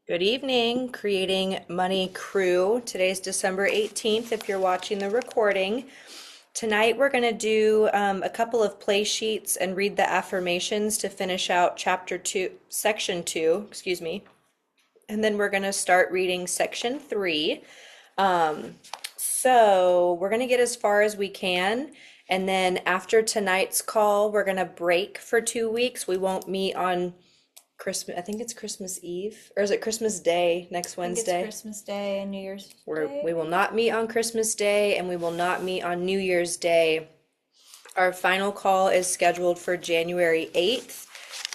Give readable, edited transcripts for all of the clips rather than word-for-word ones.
Good evening, Creating Money crew. Today's December 18th if you're watching the recording. Tonight we're going to do a couple of play sheets and read the affirmations to finish out chapter 2, section 2, excuse me. And then we're going to start reading section 3. So we're going to get as far as we can. And then after tonight's call, we're going to break for 2 weeks. We won't meet on Christmas. I think it's Christmas Eve, or is it Christmas Day next I think it's Wednesday? Christmas Day and New Year's We Day. will not meet on Christmas Day and we will not meet on New Year's Day. Our final call is scheduled for January 8th,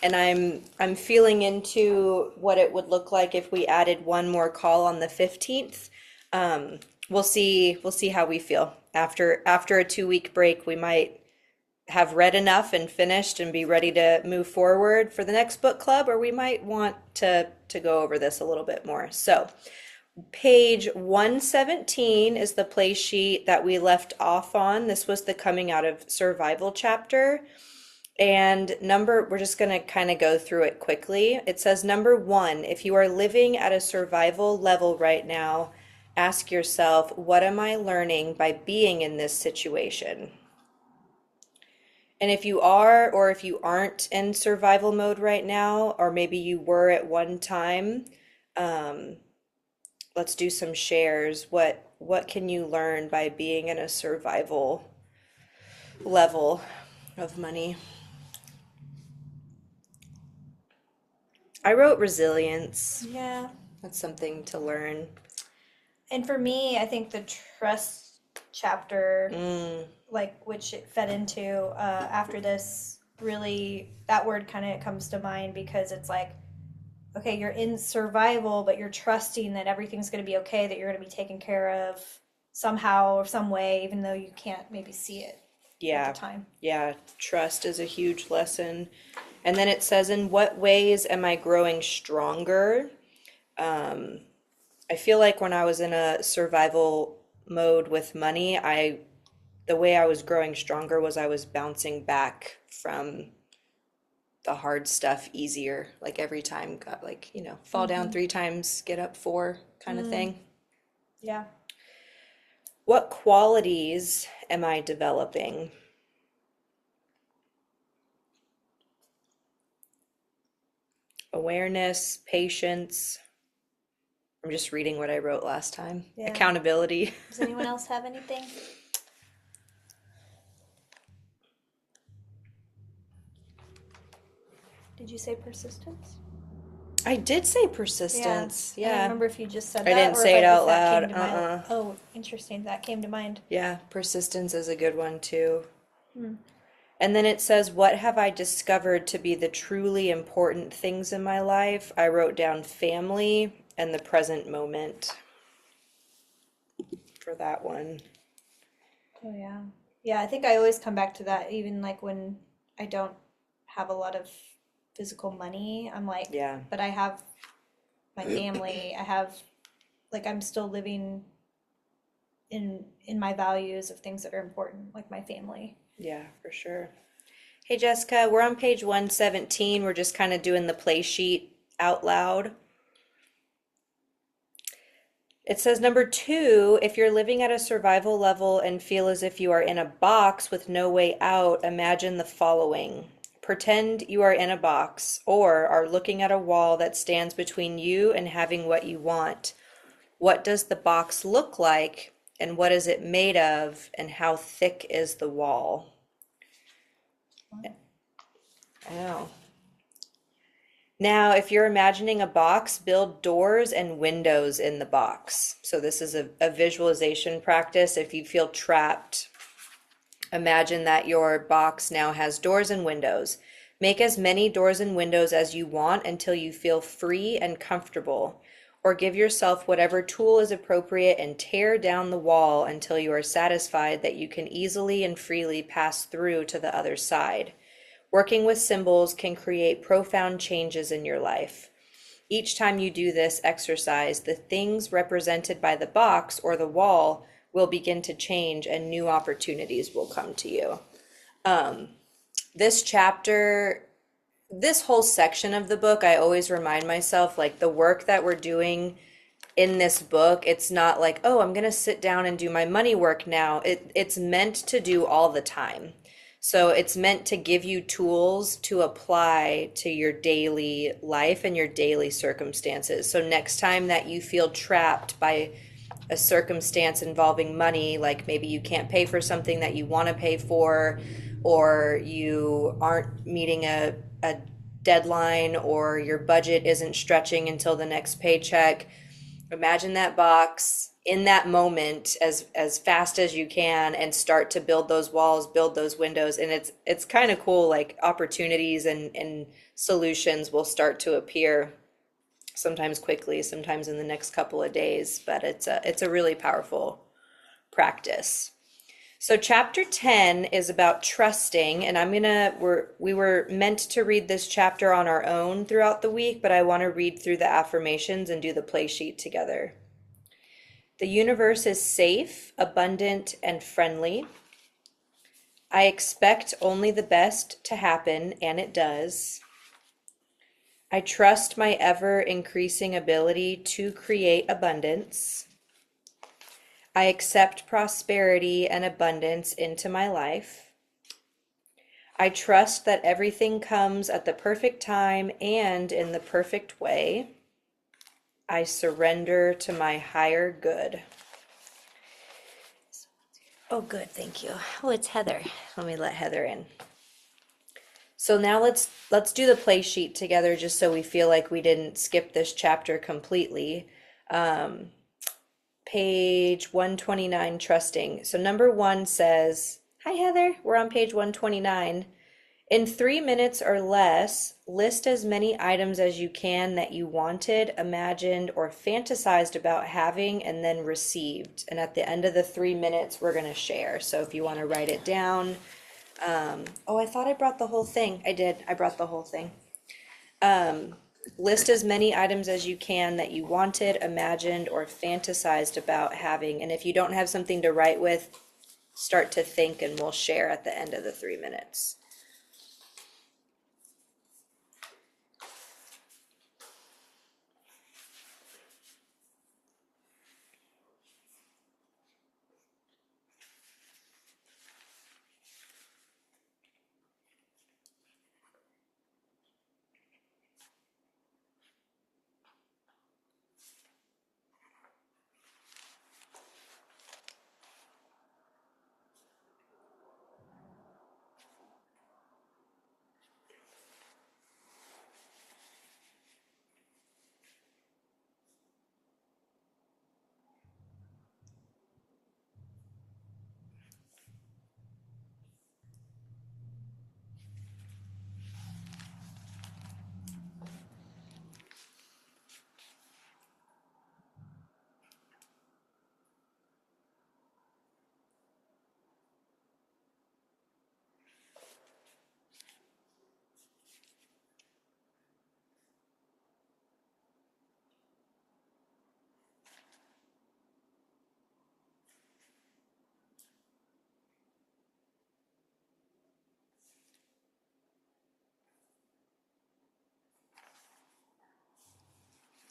and I'm feeling into what it would look like if we added one more call on the 15th. We'll see how we feel. After a 2 week break, we might have read enough and finished and be ready to move forward for the next book club, or we might want to go over this a little bit more. So, page 117 is the play sheet that we left off on. This was the coming out of survival chapter. And we're just going to kind of go through it quickly. It says, number 1, if you are living at a survival level right now, ask yourself, what am I learning by being in this situation? And if you are, or if you aren't in survival mode right now, or maybe you were at one time, let's do some shares. What can you learn by being in a survival level of money? I wrote resilience. Yeah. That's something to learn. And for me, I think the trust chapter, Mm, which it fed into after this, really, that word kind of comes to mind because it's like, okay, you're in survival, but you're trusting that everything's going to be okay, that you're going to be taken care of somehow or some way, even though you can't maybe see it at the yeah, time. yeah. Trust is a huge lesson. And then it says, in what ways am I growing stronger? I feel like when I was in a survival mode with money, the way I was growing stronger was I was bouncing back from the hard stuff easier. Like every time got like, fall down Mm-hmm. 3 times, get up four kind of Mm, thing. yeah. What qualities am I developing? Awareness, patience. I'm just reading what I wrote last time. Yeah. Accountability. Does anyone else have anything? Did you say persistence? I did say Yeah. persistence. I didn't Yeah. remember if you just said I that didn't or if, say it if out that loud. came to mind. Oh, interesting. That came to mind. Yeah, persistence is a good one too. Hmm. And then it says, what have I discovered to be the truly important things in my life? I wrote down family and the present moment for that one. Oh, yeah. Yeah, I think I always come back to that, even like when I don't have a lot of physical money. I'm like, Yeah, but I have my family. I have, like, I'm still living in my values of things that are important, like my family. yeah, for sure. Hey, Jessica, we're on page 117. We're just kind of doing the play sheet out loud. It says number 2, if you're living at a survival level and feel as if you are in a box with no way out, imagine the following. Pretend you are in a box or are looking at a wall that stands between you and having what you want. What does the box look like and what is it made of and how thick is the wall? Oh. Now, if you're imagining a box, build doors and windows in the box. So this is a visualization practice. If you feel trapped, imagine that your box now has doors and windows. Make as many doors and windows as you want until you feel free and comfortable. Or give yourself whatever tool is appropriate and tear down the wall until you are satisfied that you can easily and freely pass through to the other side. Working with symbols can create profound changes in your life. Each time you do this exercise, the things represented by the box or the wall will begin to change and new opportunities will come to you. This chapter this whole section of the book, I always remind myself like the work that we're doing in this book, it's not like, oh, I'm gonna sit down and do my money work now. It's meant to do all the time. So it's meant to give you tools to apply to your daily life and your daily circumstances. So next time that you feel trapped by a circumstance involving money, like maybe you can't pay for something that you want to pay for, or you aren't meeting a deadline, or your budget isn't stretching until the next paycheck, imagine that box in that moment as fast as you can and start to build those walls, build those windows. And it's kind of cool, like opportunities and solutions will start to appear sometimes quickly, sometimes in the next couple of days, but it's a really powerful practice. So chapter 10 is about trusting, and we were meant to read this chapter on our own throughout the week, but I want to read through the affirmations and do the play sheet together. The universe is safe, abundant, and friendly. I expect only the best to happen, and it does. I trust my ever increasing ability to create abundance. I accept prosperity and abundance into my life. I trust that everything comes at the perfect time and in the perfect way. I surrender to my higher good. Oh, good, thank you. Oh, it's Heather. Let me let Heather in. So now let's do the play sheet together just so we feel like we didn't skip this chapter completely. Page 129, trusting. So number one says, hi Heather, we're on page 129. In 3 minutes or less, list as many items as you can that you wanted, imagined, or fantasized about having and then received. And at the end of the 3 minutes, we're going to share. So if you want to write it down. Oh, I thought I brought the whole thing. I did. I brought the whole thing. List as many items as you can that you wanted, imagined, or fantasized about having. And if you don't have something to write with, start to think and we'll share at the end of the 3 minutes.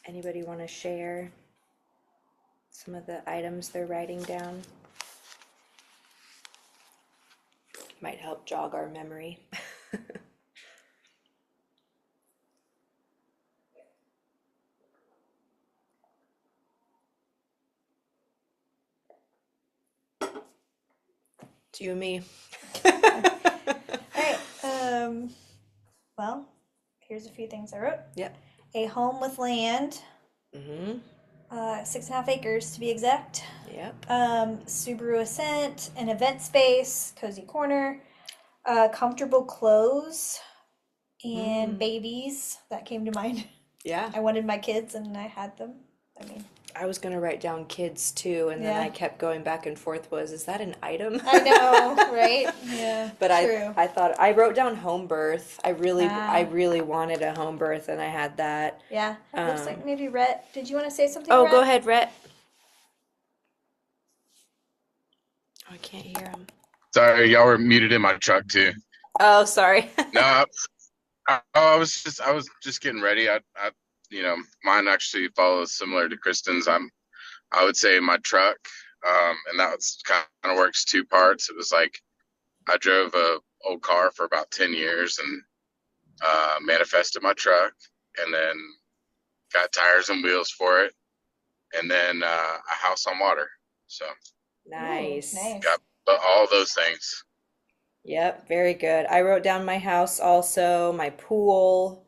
Anybody want to share some of the items they're writing down? Might help jog our memory. It's you and me. All right. Well, here's a few things I wrote. Yep. A home with land, Mm-hmm. 6.5 acres to be exact. Yep. Subaru Ascent, an event space, cozy corner, comfortable clothes, and babies. That came to mind. Yeah. I wanted my kids and I had them. I mean, I was gonna write down kids too, and then Yeah. I kept going back and forth. Is that an item? I know, right? Yeah. But true. I thought I wrote down home birth. I Ah. really wanted a home birth, and I had that. Yeah. It looks like maybe Rhett. Did you want to say something, Oh, Rhett? go ahead, Rhett. Oh, I can't hear him. Sorry, y'all were muted in my truck too. Oh, sorry. No, I was just getting ready. Mine actually follows similar to Kristen's. I would say my truck, and that was kind of works two parts. It was like I drove a old car for about 10 years and manifested my truck, and then got tires and wheels for it, and then a house on water. So Ooh, Nice. nice. got all those things. Yep, very good. I wrote down my house also, my pool.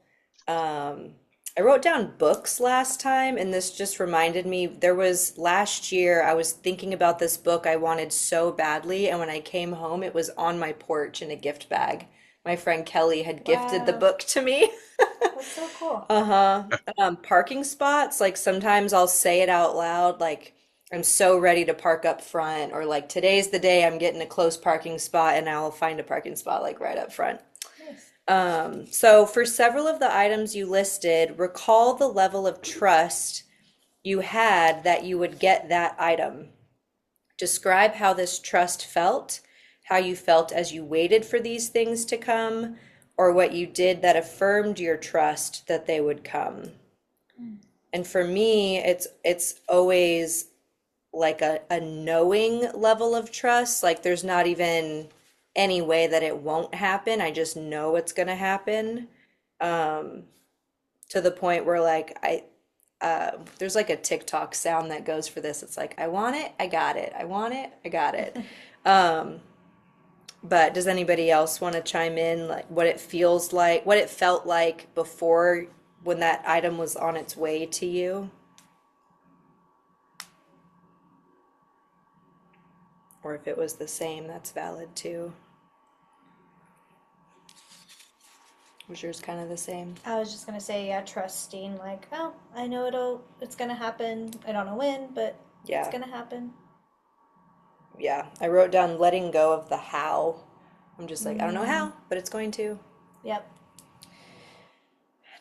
Um, I wrote down books last time, and this just reminded me there was last year I was thinking about this book I wanted so badly, and when I came home, it was on my porch in a gift bag. My friend Kelly had gifted the Wow, book to me. that's so cool. Uh-huh. Parking spots, like sometimes I'll say it out loud, like I'm so ready to park up front, or like today's the day I'm getting a close parking spot, and I'll find a parking spot like right up front. Nice. So for several of the items you listed, recall the level of trust you had that you would get that item. Describe how this trust felt, how you felt as you waited for these things to come, or what you did that affirmed your trust that they would come. And for me, it's always like a knowing level of trust. Like there's not even any way that it won't happen. I just know it's gonna happen. Um, to the point where like there's like a TikTok sound that goes for this. It's like, I want it, I got it. I want it, I got it. Um, but does anybody else want to chime in, like what it feels like, what it felt like before when that item was on its way to you? Or if it was the same, that's valid too. Was yours kind of the same? I was just gonna say, yeah, trusting, like, oh, I know it's gonna happen. I don't know when, but it's Yeah, gonna happen. yeah. I wrote down letting go of the how. I'm just like, I don't know Mm, how, but it's going to. yep.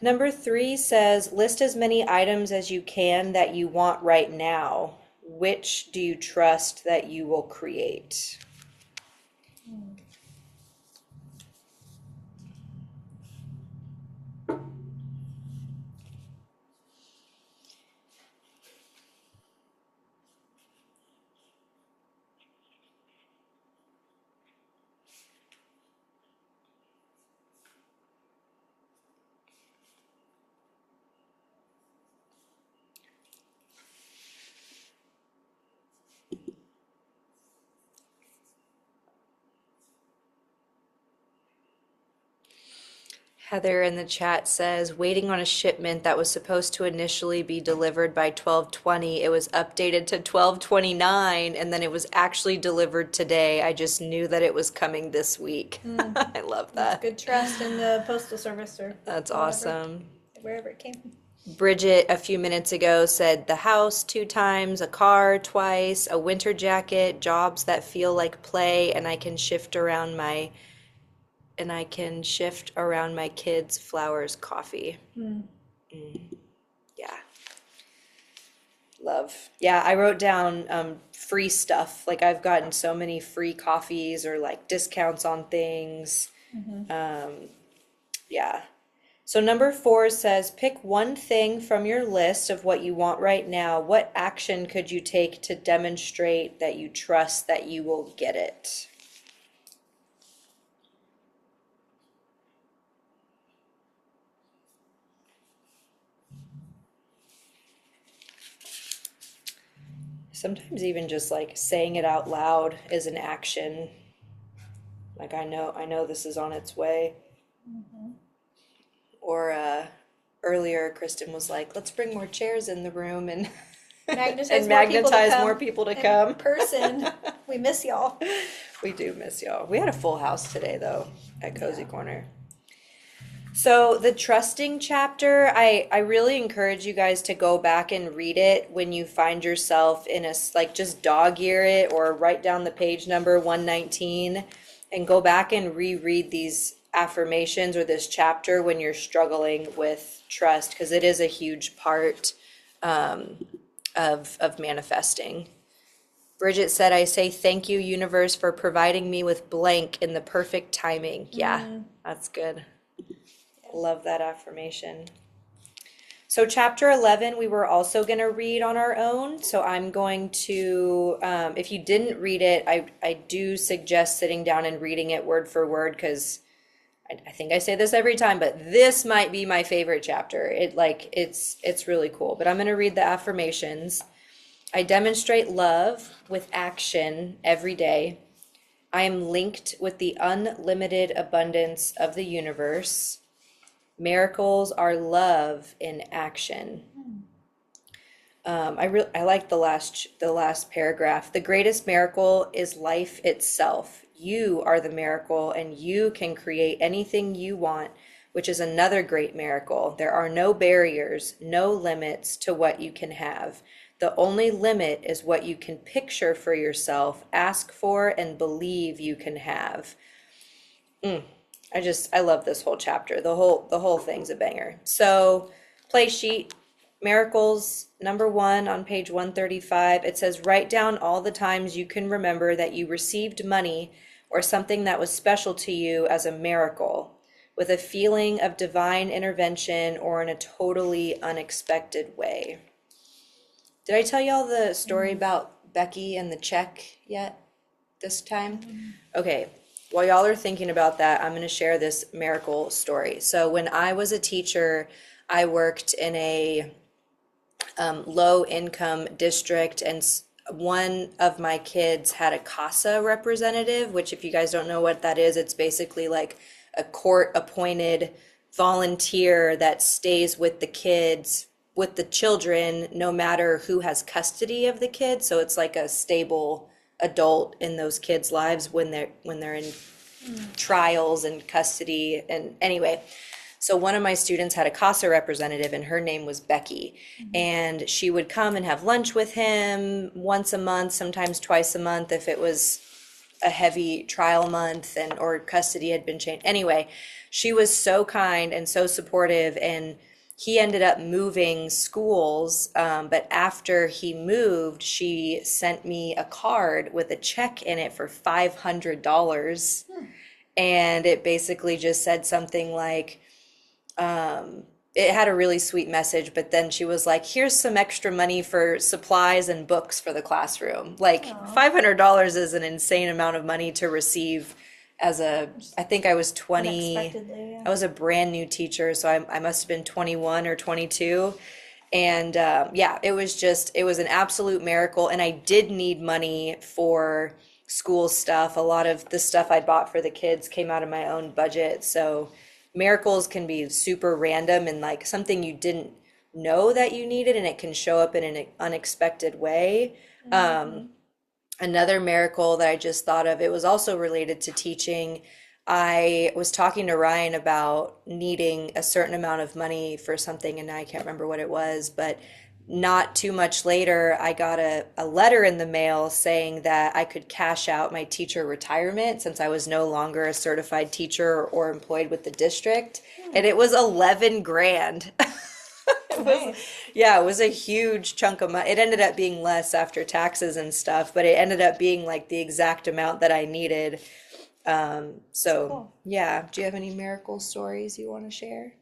Number three says list as many items as you can that you want right now. Which do you trust that you will create? Heather in the chat says waiting on a shipment that was supposed to initially be delivered by 12:20. It was updated to 12:29 and then it was actually delivered today. I just knew that it was coming this week. Mm, I love that's that. good trust in the postal service or That's whatever, awesome. wherever it came from. Bridget a few minutes ago said the house two times, a car twice, a winter jacket, jobs that feel like play, and I can shift around my kids' flowers, coffee. Mm, Yeah, love. Yeah, I wrote down free stuff. Like I've gotten so many free coffees or like discounts on things. mhm. Yeah. So number four says pick one thing from your list of what you want right now. What action could you take to demonstrate that you trust that you will get it? Sometimes even just like saying it out loud is an action. Like I know this is on its way. Or earlier, Kristen was like, let's bring more chairs in the room and Magnetize and more people to magnetize more come people to in come. person. We miss y'all. We do miss y'all. We had a full house today though at Cozy Yeah. Corner. So the trusting chapter, I really encourage you guys to go back and read it when you find yourself in like just dog ear it or write down the page number 119 and go back and reread these affirmations or this chapter when you're struggling with trust because it is a huge part of manifesting. Bridget said, I say thank you, universe, for providing me with blank in the perfect timing. Yeah, Mm, that's good. Love that affirmation. So chapter 11, we were also going to read on our own. So I'm going to, if you didn't read it, I do suggest sitting down and reading it word for word because I think I say this every time, but this might be my favorite chapter. It's really cool. But I'm going to read the affirmations. I demonstrate love with action every day. I am linked with the unlimited abundance of the universe. Miracles are love in action. I like the last paragraph. The greatest miracle is life itself. You are the miracle, and you can create anything you want, which is another great miracle. There are no barriers, no limits to what you can have. The only limit is what you can picture for yourself, ask for, and believe you can have. I love this whole chapter. The whole thing's a banger. So, play sheet, miracles, number 1 on page 135. It says, write down all the times you can remember that you received money or something that was special to you as a miracle, with a feeling of divine intervention or in a totally unexpected way. Did I tell y'all the story about Becky and the check yet this time? Okay. While y'all are thinking about that, I'm going to share this miracle story. So when I was a teacher, I worked in a low income district, and one of my kids had a CASA representative, which if you guys don't know what that is, it's basically like a court appointed volunteer that stays with the kids, with the children, no matter who has custody of the kids. So it's like a stable adult in those kids' lives when they're in trials and custody. And anyway, so one of my students had a CASA representative, and her name was Becky. And she would come and have lunch with him once a month, sometimes twice a month if it was a heavy trial month and or custody had been changed. Anyway, she was so kind and so supportive, and he ended up moving schools, but after he moved, she sent me a card with a check in it for $500. And it basically just said something like, it had a really sweet message, but then she was like, here's some extra money for supplies and books for the classroom. Like $500 is an insane amount of money to receive I think I was 20, Unexpectedly, yeah. I was a brand new teacher, so I must have been 21 or 22. And it was an absolute miracle. And I did need money for school stuff. A lot of the stuff I bought for the kids came out of my own budget. So miracles can be super random and like something you didn't know that you needed, and it can show up in an unexpected way. Another miracle that I just thought of, it was also related to teaching. I was talking to Ryan about needing a certain amount of money for something, and I can't remember what it was, but not too much later, I got a letter in the mail saying that I could cash out my teacher retirement since I was no longer a certified teacher or employed with the district. And it was 11 grand. Yeah, it was a huge chunk of money. It ended up being less after taxes and stuff, but it ended up being like the exact amount that I needed. Cool. Yeah. Do you have any miracle stories you want to share?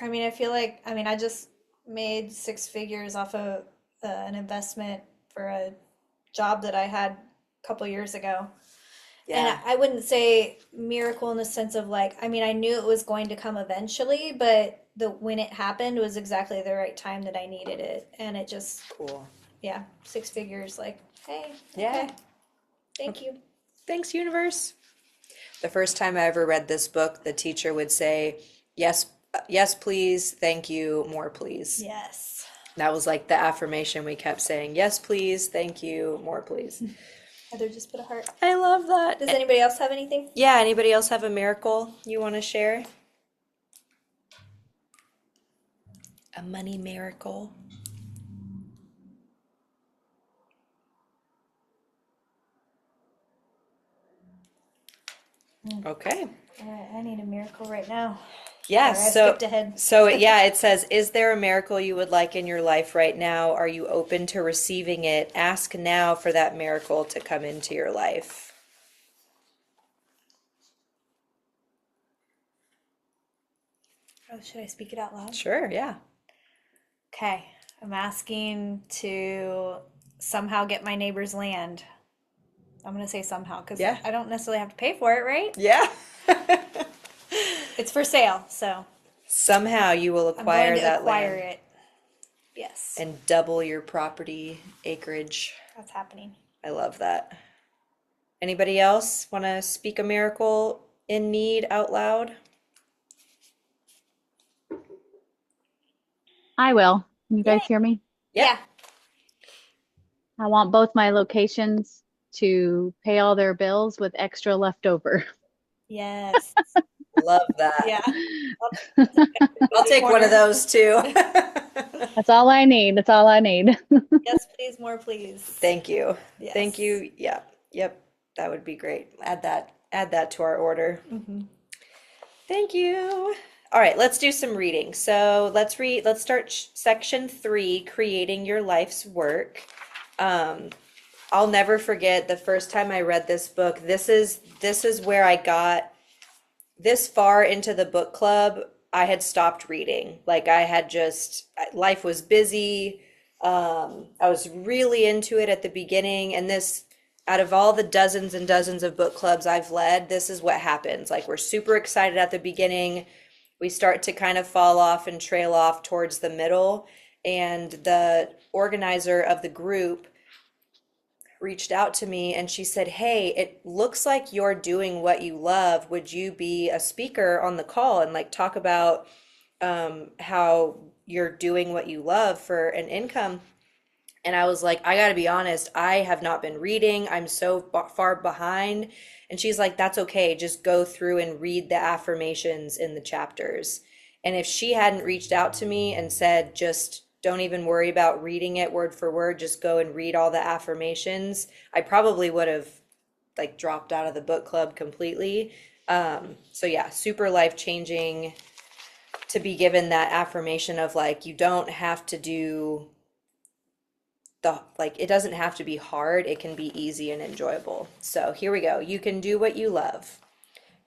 I mean, I feel like, I just made 6 figures off of an investment for a job that I had a couple years ago. And I wouldn't say miracle in the sense of like, I knew it was going to come eventually, but when it happened was exactly the right time that I needed it. And it just, Cool. 6 figures, like, hey, Yeah. okay, thank you. Thanks, universe. The first time I ever read this book, the teacher would say, yes, yes, please, thank you, more please. Yes. That was like the affirmation we kept saying, yes, please, thank you, more please. Heather just put a heart. I love that. Does anybody else have anything? Yeah, anybody else have a miracle you want to share? A money miracle? Okay. All right, I need a miracle right now. Yeah, Sorry, I skipped ahead. It says, is there a miracle you would like in your life right now? Are you open to receiving it? Ask now for that miracle to come into your life. Oh, should I speak it out loud? Sure, yeah. Okay. I'm asking to somehow get my neighbor's land. I'm going to say somehow because Yeah. I don't necessarily have to pay for it, right? Yeah. It's for sale, so Somehow you will I'm going acquire to that acquire land it. Yes, and double your property acreage. that's happening. I love that. Anybody else want to speak a miracle in need out loud? I will. Can you guys Yay. hear me? Yep. Yeah. I want both my locations to pay all their bills with extra left over. Yes. Love that. Yeah. I'll take one of those too. That's all I need. That's all I need. Yes, please, more please. Thank you. Yes. Thank you. Yeah. Yep. That would be great. Add that to our order. Mhm. Thank you. All right, let's do some reading. So let's start section 3, creating your life's work. I'll never forget the first time I read this book. This is where I got this far into the book club. I had stopped reading. Like I had just, life was busy. I was really into it at the beginning, and this, out of all the dozens and dozens of book clubs I've led, this is what happens. Like we're super excited at the beginning. We start to kind of fall off and trail off towards the middle. And the organizer of the group reached out to me and she said, "Hey, it looks like you're doing what you love. Would you be a speaker on the call and like talk about how you're doing what you love for an income?" And I was like, I got to be honest, I have not been reading. I'm so far behind. And she's like, that's okay. Just go through and read the affirmations in the chapters. And if she hadn't reached out to me and said, just don't even worry about reading it word for word, just go and read all the affirmations, I probably would have like dropped out of the book club completely. So yeah, super life changing to be given that affirmation of like, you don't have to do it doesn't have to be hard. It can be easy and enjoyable. So here we go. You can do what you love.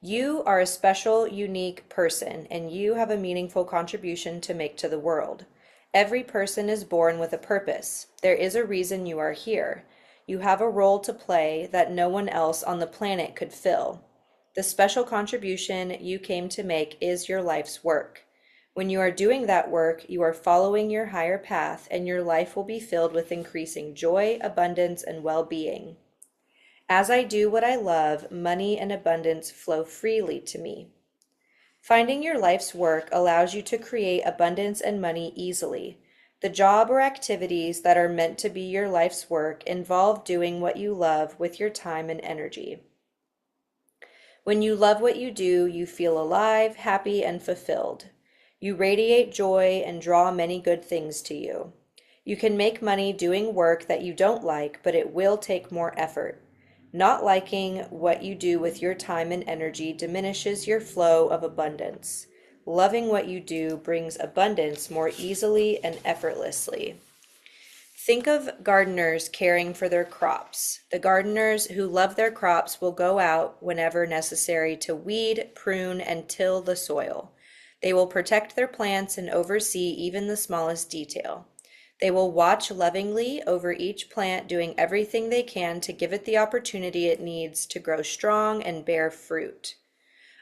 You are a special, unique person, and you have a meaningful contribution to make to the world. Every person is born with a purpose. There is a reason you are here. You have a role to play that no one else on the planet could fill. The special contribution you came to make is your life's work. When you are doing that work, you are following your higher path, and your life will be filled with increasing joy, abundance, and well-being. As I do what I love, money and abundance flow freely to me. Finding your life's work allows you to create abundance and money easily. The job or activities that are meant to be your life's work involve doing what you love with your time and energy. When you love what you do, you feel alive, happy, and fulfilled. You radiate joy and draw many good things to you. You can make money doing work that you don't like, but it will take more effort. Not liking what you do with your time and energy diminishes your flow of abundance. Loving what you do brings abundance more easily and effortlessly. Think of gardeners caring for their crops. The gardeners who love their crops will go out whenever necessary to weed, prune, and till the soil. They will protect their plants and oversee even the smallest detail. They will watch lovingly over each plant, doing everything they can to give it the opportunity it needs to grow strong and bear fruit.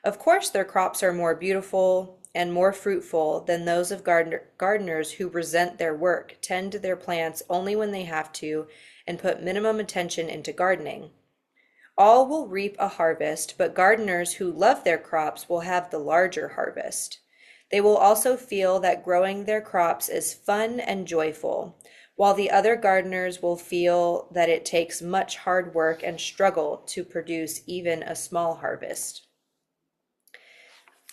Of course, their crops are more beautiful and more fruitful than those of gardeners who resent their work, tend to their plants only when they have to, and put minimum attention into gardening. All will reap a harvest, but gardeners who love their crops will have the larger harvest. They will also feel that growing their crops is fun and joyful, while the other gardeners will feel that it takes much hard work and struggle to produce even a small harvest.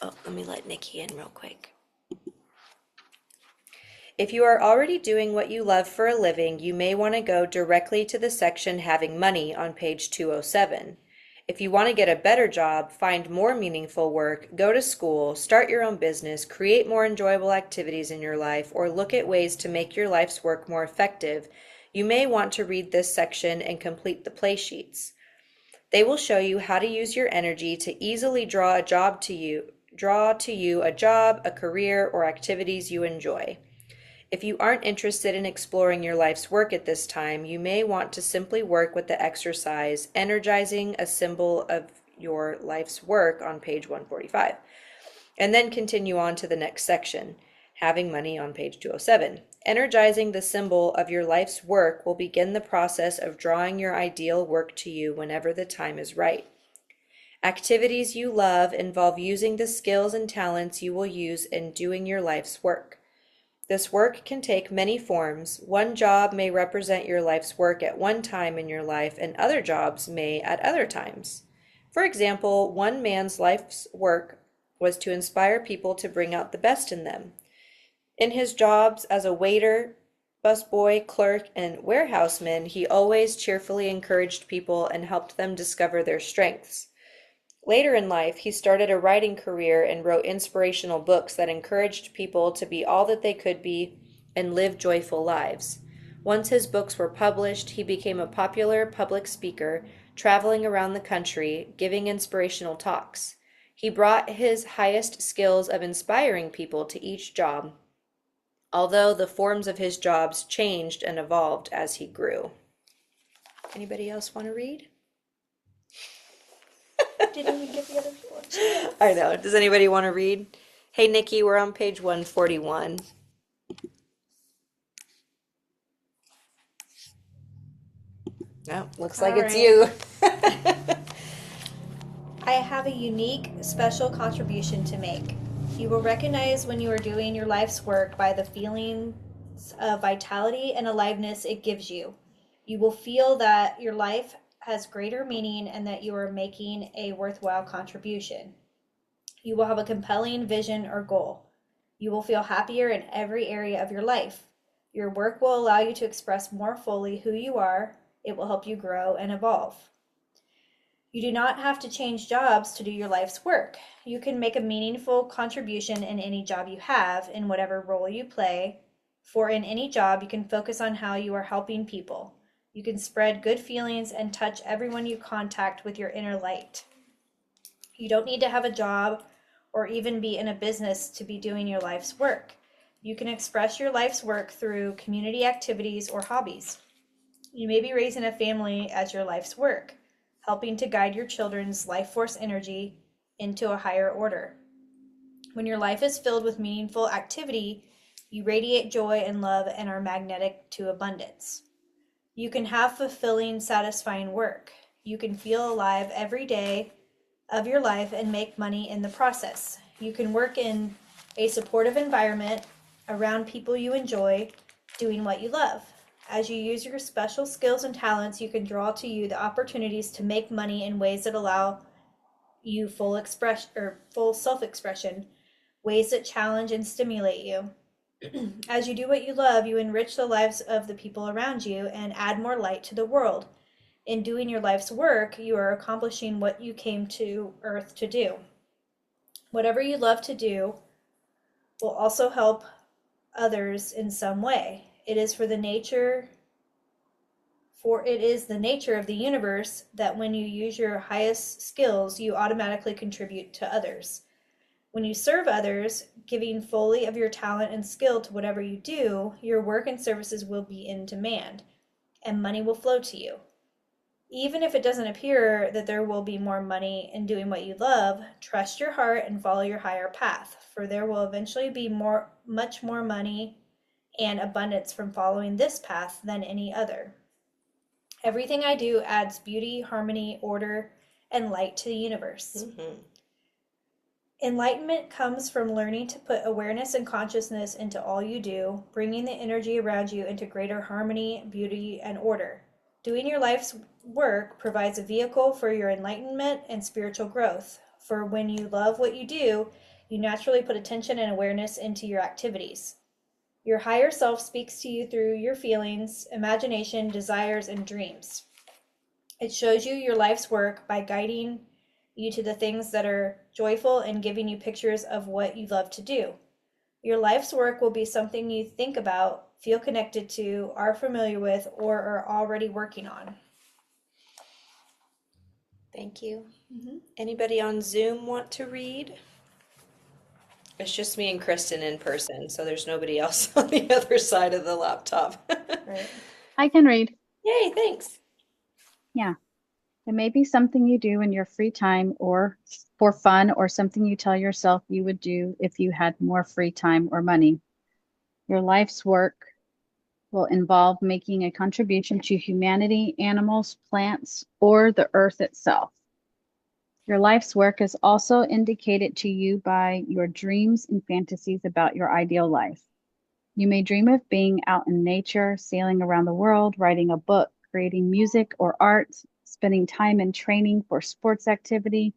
Oh, let me let Nikki in real quick. If you are already doing what you love for a living, you may want to go directly to the section Having Money on page 207. If you want to get a better job, find more meaningful work, go to school, start your own business, create more enjoyable activities in your life, or look at ways to make your life's work more effective, you may want to read this section and complete the play sheets. They will show you how to use your energy to easily draw a job to you draw to you a job, a career, or activities you enjoy. If you aren't interested in exploring your life's work at this time, you may want to simply work with the exercise Energizing a Symbol of Your Life's Work on page 145, and then continue on to the next section, Having Money on page 207. Energizing the symbol of your life's work will begin the process of drawing your ideal work to you whenever the time is right. Activities you love involve using the skills and talents you will use in doing your life's work. This work can take many forms. One job may represent your life's work at one time in your life, and other jobs may at other times. For example, one man's life's work was to inspire people to bring out the best in them. In his jobs as a waiter, busboy, clerk, and warehouseman, he always cheerfully encouraged people and helped them discover their strengths. Later in life, he started a writing career and wrote inspirational books that encouraged people to be all that they could be and live joyful lives. Once his books were published, he became a popular public speaker, traveling around the country, giving inspirational talks. He brought his highest skills of inspiring people to each job, although the forms of his jobs changed and evolved as he grew. Anybody else want to read? Didn't even get the other people. I know. Does anybody want to read? Hey, Nikki, we're on page 141. No, looks like All it's right. you. I have a unique, special contribution to make. You will recognize when you are doing your life's work by the feelings of vitality and aliveness it gives you. You will feel that your life has greater meaning and that you are making a worthwhile contribution. You will have a compelling vision or goal. You will feel happier in every area of your life. Your work will allow you to express more fully who you are. It will help you grow and evolve. You do not have to change jobs to do your life's work. You can make a meaningful contribution in any job you have, in whatever role you play. For in any job, you can focus on how you are helping people. You can spread good feelings and touch everyone you contact with your inner light. You don't need to have a job or even be in a business to be doing your life's work. You can express your life's work through community activities or hobbies. You may be raising a family as your life's work, helping to guide your children's life force energy into a higher order. When your life is filled with meaningful activity, you radiate joy and love and are magnetic to abundance. You can have fulfilling, satisfying work. You can feel alive every day of your life and make money in the process. You can work in a supportive environment around people you enjoy, doing what you love. As you use your special skills and talents, you can draw to you the opportunities to make money in ways that allow you full self-expression, ways that challenge and stimulate you. As you do what you love, you enrich the lives of the people around you and add more light to the world. In doing your life's work, you are accomplishing what you came to Earth to do. Whatever you love to do will also help others in some way. It is the nature of the universe that when you use your highest skills, you automatically contribute to others. When you serve others, giving fully of your talent and skill to whatever you do, your work and services will be in demand, and money will flow to you. Even if it doesn't appear that there will be more money in doing what you love, trust your heart and follow your higher path, for there will eventually be much more money and abundance from following this path than any other. Everything I do adds beauty, harmony, order, and light to the universe. Enlightenment comes from learning to put awareness and consciousness into all you do, bringing the energy around you into greater harmony, beauty, and order. Doing your life's work provides a vehicle for your enlightenment and spiritual growth. For when you love what you do, you naturally put attention and awareness into your activities. Your higher self speaks to you through your feelings, imagination, desires, and dreams. It shows you your life's work by guiding you to the things that are joyful and giving you pictures of what you love to do. Your life's work will be something you think about, feel connected to, are familiar with, or are already working on. Thank you. Anybody on Zoom want to read? It's just me and Kristen in person, so there's nobody else on the other side of the laptop. Right. I can read. Yay, thanks. Yeah. It may be something you do in your free time or for fun, or something you tell yourself you would do if you had more free time or money. Your life's work will involve making a contribution to humanity, animals, plants, or the earth itself. Your life's work is also indicated to you by your dreams and fantasies about your ideal life. You may dream of being out in nature, sailing around the world, writing a book, creating music or art, spending time in training for sports activity,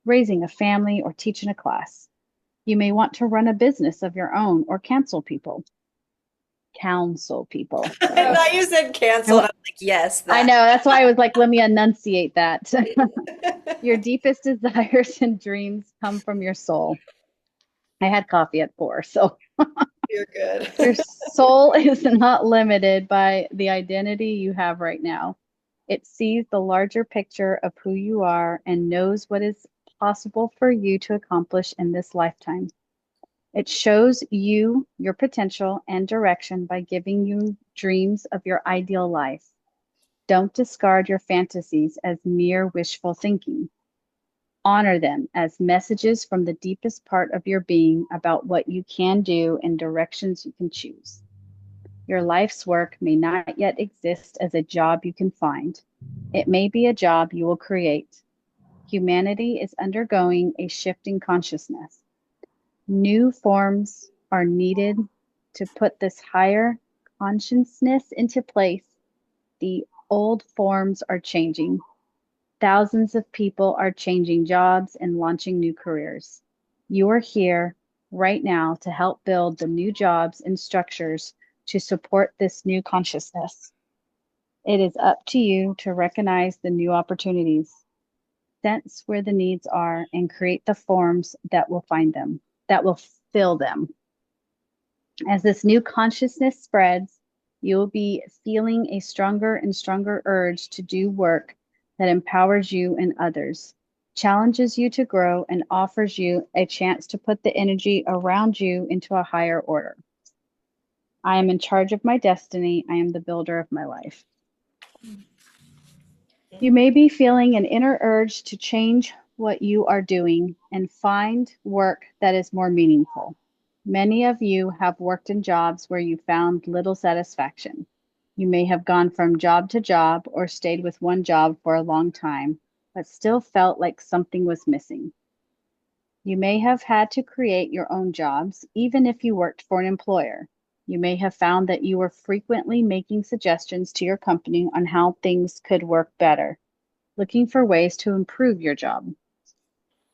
raising a family, or teaching a class. You may want to run a business of your own or counsel people. I Sorry. thought you said cancel, and I'm like, yes, I that. know. That's why I was like, let me enunciate that. Your deepest desires and dreams come from your soul. I had coffee at 4, so You're good. your soul is not limited by the identity you have right now. It sees the larger picture of who you are and knows what is possible for you to accomplish in this lifetime. It shows you your potential and direction by giving you dreams of your ideal life. Don't discard your fantasies as mere wishful thinking. Honor them as messages from the deepest part of your being about what you can do and directions you can choose. Your life's work may not yet exist as a job you can find. It may be a job you will create. Humanity is undergoing a shifting consciousness. New forms are needed to put this higher consciousness into place. The old forms are changing. Thousands of people are changing jobs and launching new careers. You are here right now to help build the new jobs and structures to support this new consciousness. It is up to you to recognize the new opportunities, sense where the needs are, and create the forms that will find them, that will fill them. As this new consciousness spreads, you will be feeling a stronger and stronger urge to do work that empowers you and others, challenges you to grow, and offers you a chance to put the energy around you into a higher order. I am in charge of my destiny. I am the builder of my life. You may be feeling an inner urge to change what you are doing and find work that is more meaningful. Many of you have worked in jobs where you found little satisfaction. You may have gone from job to job or stayed with one job for a long time, but still felt like something was missing. You may have had to create your own jobs, even if you worked for an employer. You may have found that you were frequently making suggestions to your company on how things could work better, looking for ways to improve your job.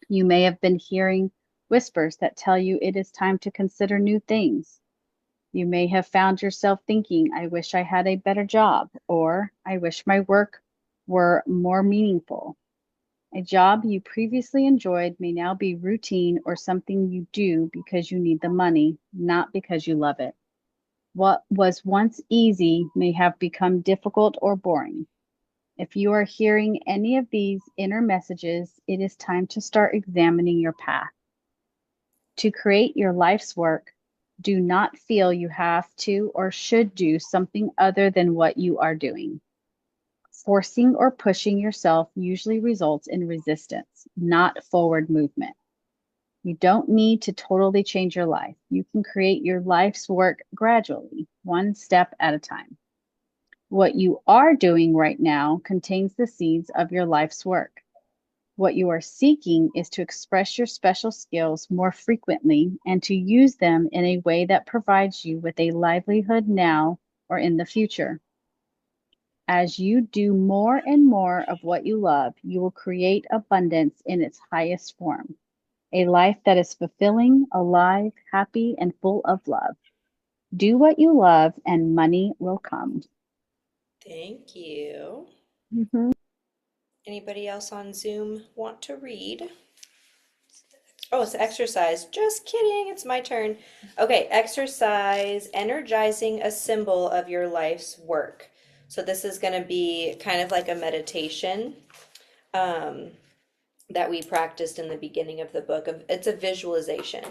You may have been hearing whispers that tell you it is time to consider new things. You may have found yourself thinking, I wish I had a better job, or I wish my work were more meaningful. A job you previously enjoyed may now be routine or something you do because you need the money, not because you love it. What was once easy may have become difficult or boring. If you are hearing any of these inner messages, it is time to start examining your path. To create your life's work, do not feel you have to or should do something other than what you are doing. Forcing or pushing yourself usually results in resistance, not forward movement. You don't need to totally change your life. You can create your life's work gradually, one step at a time. What you are doing right now contains the seeds of your life's work. What you are seeking is to express your special skills more frequently and to use them in a way that provides you with a livelihood now or in the future. As you do more and more of what you love, you will create abundance in its highest form, a life that is fulfilling, alive, happy, and full of love. Do what you love, and money will come. Thank you. Mhm. Anybody else on Zoom want to read? Oh, it's exercise. Just kidding. It's my turn. Okay, exercise, energizing a symbol of your life's work. So this is going to be kind of like a meditation that we practiced in the beginning of the book. It's a visualization.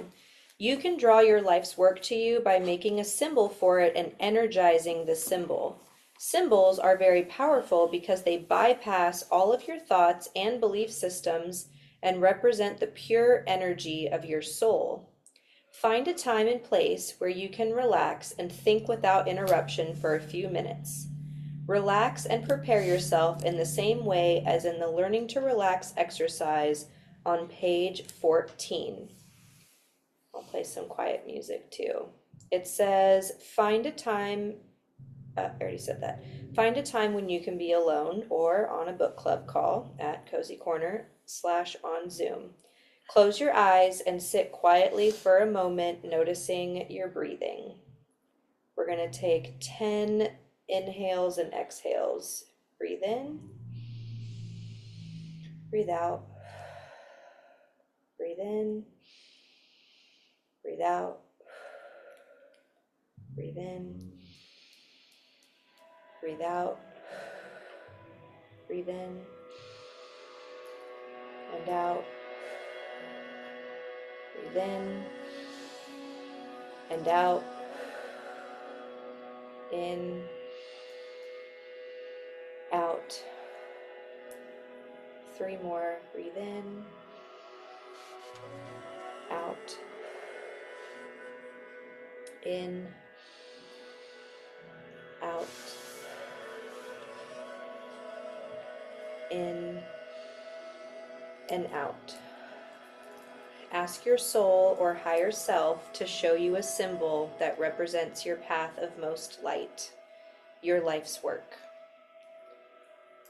You can draw your life's work to you by making a symbol for it and energizing the symbol. Symbols are very powerful because they bypass all of your thoughts and belief systems and represent the pure energy of your soul. Find a time and place where you can relax and think without interruption for a few minutes. Relax and prepare yourself in the same way as in the Learning to Relax exercise on page 14. I'll play some quiet music too. It says, find a time, I already said that. Find a time when you can be alone or on a book club call at Cozy Corner / on Zoom. Close your eyes and sit quietly for a moment, noticing your breathing. We're going to take 10 inhales and exhales. Breathe in. Breathe out. Breathe in. Breathe out. Breathe in. Breathe out. Breathe in. And out. Breathe in. And out. In. Out. 3 more. Breathe in. Out. In. Out. In. And out. Ask your soul or higher self to show you a symbol that represents your path of most light, your life's work.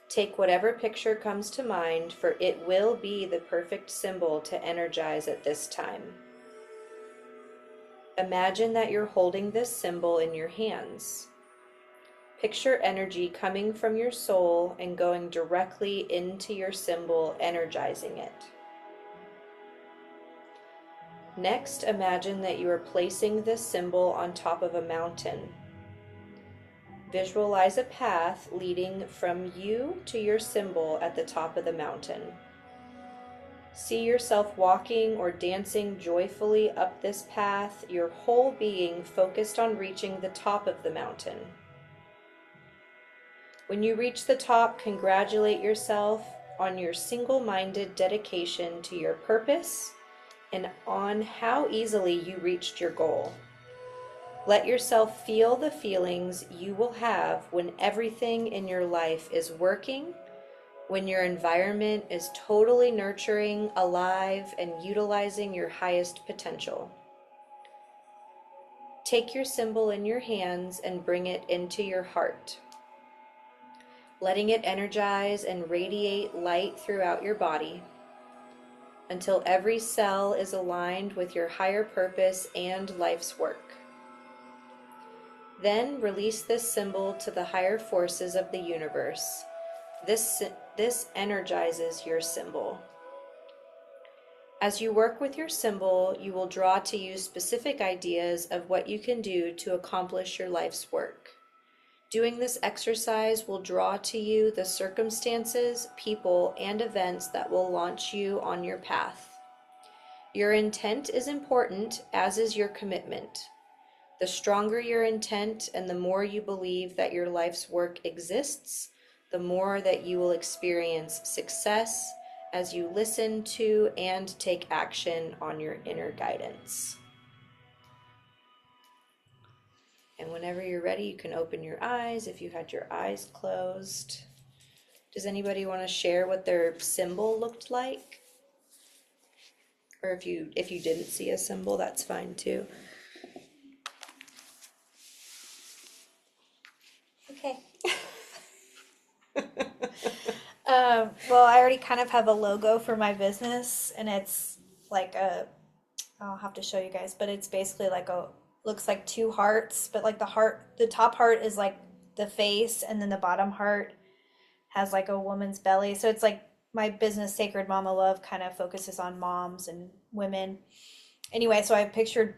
Take whatever picture comes to mind, for it will be the perfect symbol to energize at this time. Imagine that you're holding this symbol in your hands. Picture energy coming from your soul and going directly into your symbol, energizing it. Next, imagine that you are placing this symbol on top of a mountain. Visualize a path leading from you to your symbol at the top of the mountain. See yourself walking or dancing joyfully up this path, your whole being focused on reaching the top of the mountain. When you reach the top, congratulate yourself on your single-minded dedication to your purpose and on how easily you reached your goal. Let yourself feel the feelings you will have when everything in your life is working, when your environment is totally nurturing, alive, and utilizing your highest potential. Take your symbol in your hands and bring it into your heart, letting it energize and radiate light throughout your body until every cell is aligned with your higher purpose and life's work. Then release this symbol to the higher forces of the universe. This energizes your symbol. As you work with your symbol, you will draw to you specific ideas of what you can do to accomplish your life's work. Doing this exercise will draw to you the circumstances, people, and events that will launch you on your path. Your intent is important, as is your commitment. The stronger your intent and the more you believe that your life's work exists, the more that you will experience success as you listen to and take action on your inner guidance. And whenever you're ready, you can open your eyes if you had your eyes closed. Does anybody want to share what their symbol looked like? Or if you didn't see a symbol, that's fine too. Okay. Well, I already kind of have a logo for my business, and it's like I'll have to show you guys, but it's basically looks like 2 hearts, but like the top heart is like the face, and then the bottom heart has like a woman's belly. So it's like my business, Sacred Mama Love, kind of focuses on moms and women. Anyway, so I pictured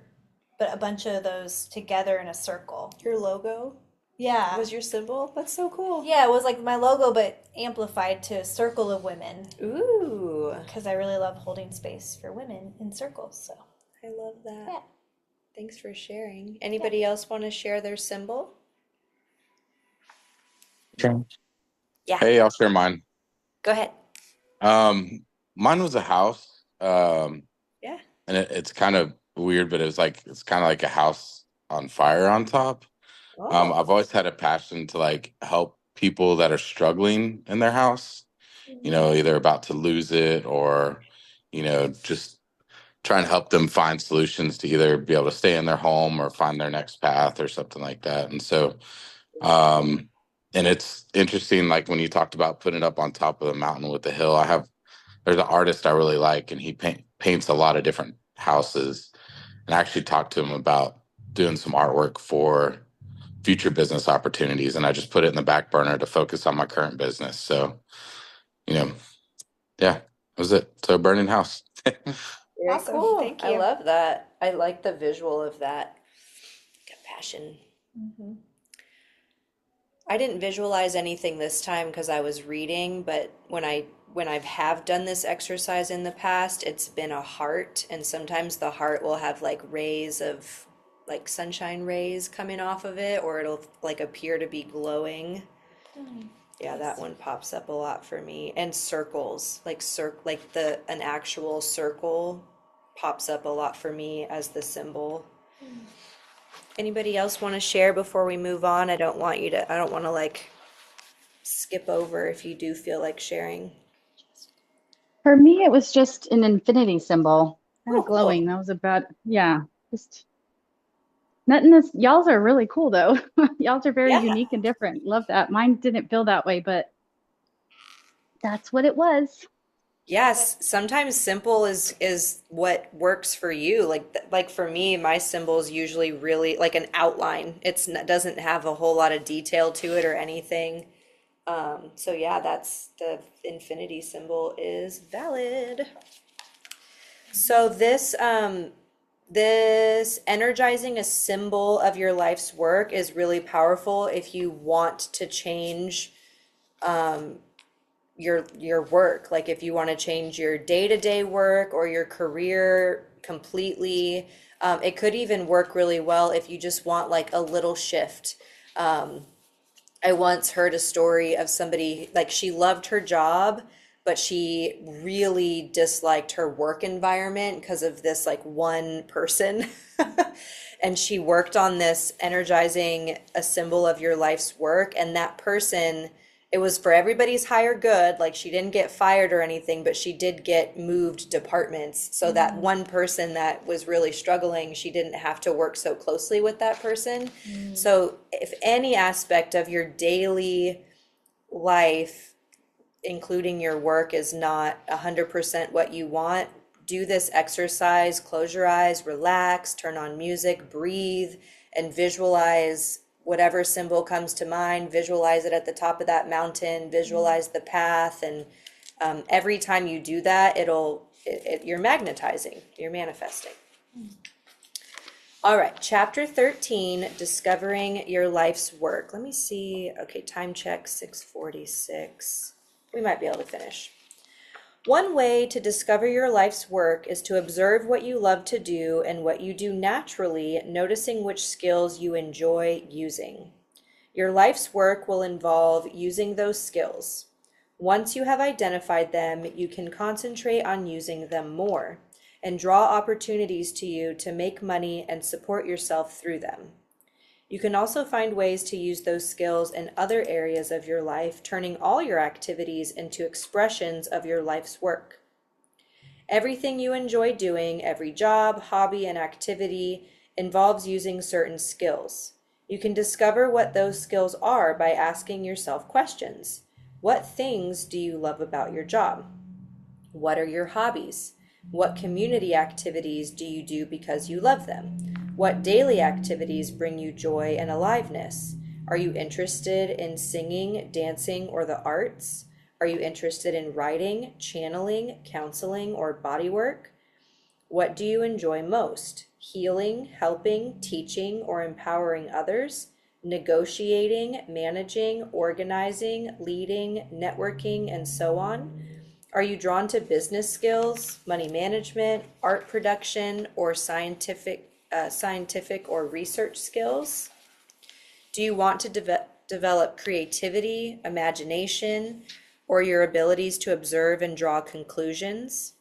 a bunch of those together in a circle. Your logo Yeah. was your symbol? That's so cool. Yeah, it was like my logo, but amplified to a circle of women. Ooh. Because I really love holding space for women in circles. So I love that. Yeah. Thanks for sharing. Anybody else want to share their symbol? Okay. Yeah, Hey, I'll share mine. go ahead. Mine was a house. Yeah. And it's kind of weird, but it's kind of like a house on fire on top. Oh. I've always had a passion to like help people that are struggling in their house, either about to lose it or, just try and help them find solutions to either be able to stay in their home or find their next path or something like that. And so, um, and it's interesting, like when you talked about putting it up on top of the mountain with the hill, there's an artist I really like, and he paints a lot of different houses. And I actually talked to him about doing some artwork for future business opportunities. And I just put it in the back burner to focus on my current business. So, you know, yeah, that was it. So, burning house. Very Awesome. cool. Thank I you. love that. I like the visual of that. Compassion. Mm-hmm. I didn't visualize anything this time because I was reading, but when I have done this exercise in the past, it's been a heart, and sometimes the heart will have like rays of like sunshine rays coming off of it, or it'll like appear to be glowing. Yeah, that one pops up a lot for me. And circles, like the an actual circle pops up a lot for me as the symbol. Anybody else want to share before we move on? I don't want to like skip over if you do feel like sharing. For me, it was just an infinity symbol, kind Oh, of cool. glowing. That was about, yeah, just nothing. Y'all's are really cool though. Y'all's are very Yeah. unique and different. Love that. Mine didn't feel that way, but that's what it was. Yes, sometimes simple is what works for you. Like for me, my symbol is usually really like an outline. Doesn't have a whole lot of detail to it or anything. So yeah, that's the infinity symbol is valid. So this energizing a symbol of your life's work is really powerful if you want to change your work. Like if you want to change your day-to-day work or your career completely. It could even work really well if you just want like a little shift. I once heard a story of somebody, like she loved her job, but she really disliked her work environment because of this like one person. And she worked on this energizing a symbol of your life's work, and that person, it was for everybody's higher good. Like she didn't get fired or anything, but she did get moved departments. So that one person that was really struggling, she didn't have to work so closely with that person. So if any aspect of your daily life, including your work, is not 100% what you want, do this exercise, close your eyes, relax, turn on music, breathe, and visualize whatever symbol comes to mind. Visualize it at the top of that mountain, visualize the path, and every time you do that, you're magnetizing, you're manifesting. All right, chapter 13, discovering your life's work. Let me see. Okay, time check 6:46. We might be able to finish. One way to discover your life's work is to observe what you love to do and what you do naturally, noticing which skills you enjoy using. Your life's work will involve using those skills. Once you have identified them, you can concentrate on using them more and draw opportunities to you to make money and support yourself through them. You can also find ways to use those skills in other areas of your life, turning all your activities into expressions of your life's work. Everything you enjoy doing, every job, hobby, and activity involves using certain skills. You can discover what those skills are by asking yourself questions. What things do you love about your job? What are your hobbies? What community activities do you do because you love them? What daily activities bring you joy and aliveness? Are you interested in singing, dancing, or the arts? Are you interested in writing, channeling, counseling, or bodywork? What do you enjoy most? Healing, helping, teaching, or empowering others? Negotiating, managing, organizing, leading, networking, and so on? Are you drawn to business skills, money management, art production, or scientific or research skills? Do you want to develop creativity, imagination, or your abilities to observe and draw conclusions?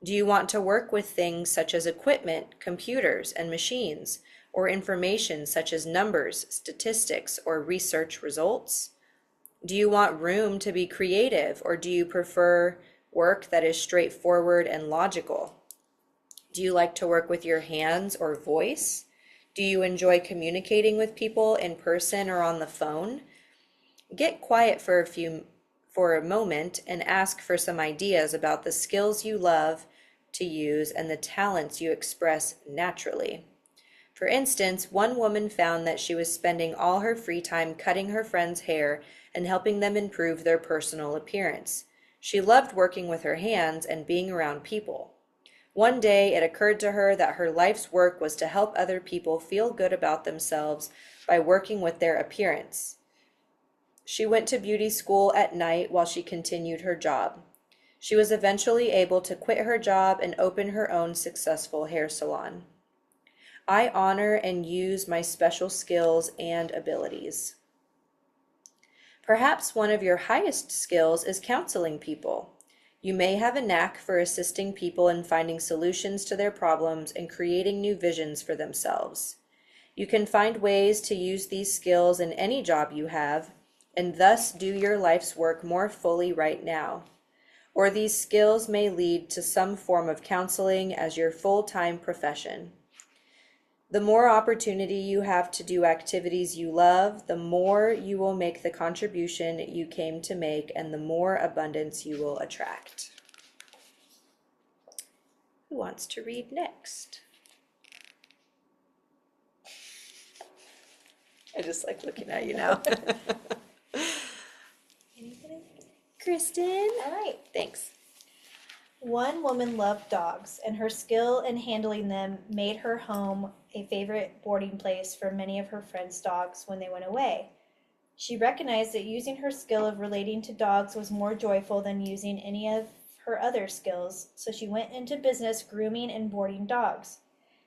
Do you want to work with things such as equipment, computers, and machines, or information such as numbers, statistics, or research results? Do you want room to be creative, or do you prefer work that is straightforward and logical? Do you like to work with your hands or voice? Do you enjoy communicating with people in person or on the phone? Get quiet for a moment and ask for some ideas about the skills you love to use and the talents you express naturally. For instance, one woman found that she was spending all her free time cutting her friends' hair and helping them improve their personal appearance. She loved working with her hands and being around people. One day, it occurred to her that her life's work was to help other people feel good about themselves by working with their appearance. She went to beauty school at night while she continued her job. She was eventually able to quit her job and open her own successful hair salon. I honor and use my special skills and abilities. Perhaps one of your highest skills is counseling people. You may have a knack for assisting people in finding solutions to their problems and creating new visions for themselves. You can find ways to use these skills in any job you have, and thus do your life's work more fully right now. Or these skills may lead to some form of counseling as your full-time profession. The more opportunity you have to do activities you love, the more you will make the contribution you came to make, and the more abundance you will attract. Who wants to read next? I just like looking at you now. Anybody? Kristen? All right. Thanks. One woman loved dogs, and her skill in handling them made her home a favorite boarding place for many of her friends' dogs when they went away. She recognized that using her skill of relating to dogs was more joyful than using any of her other skills, so she went into business grooming and boarding dogs.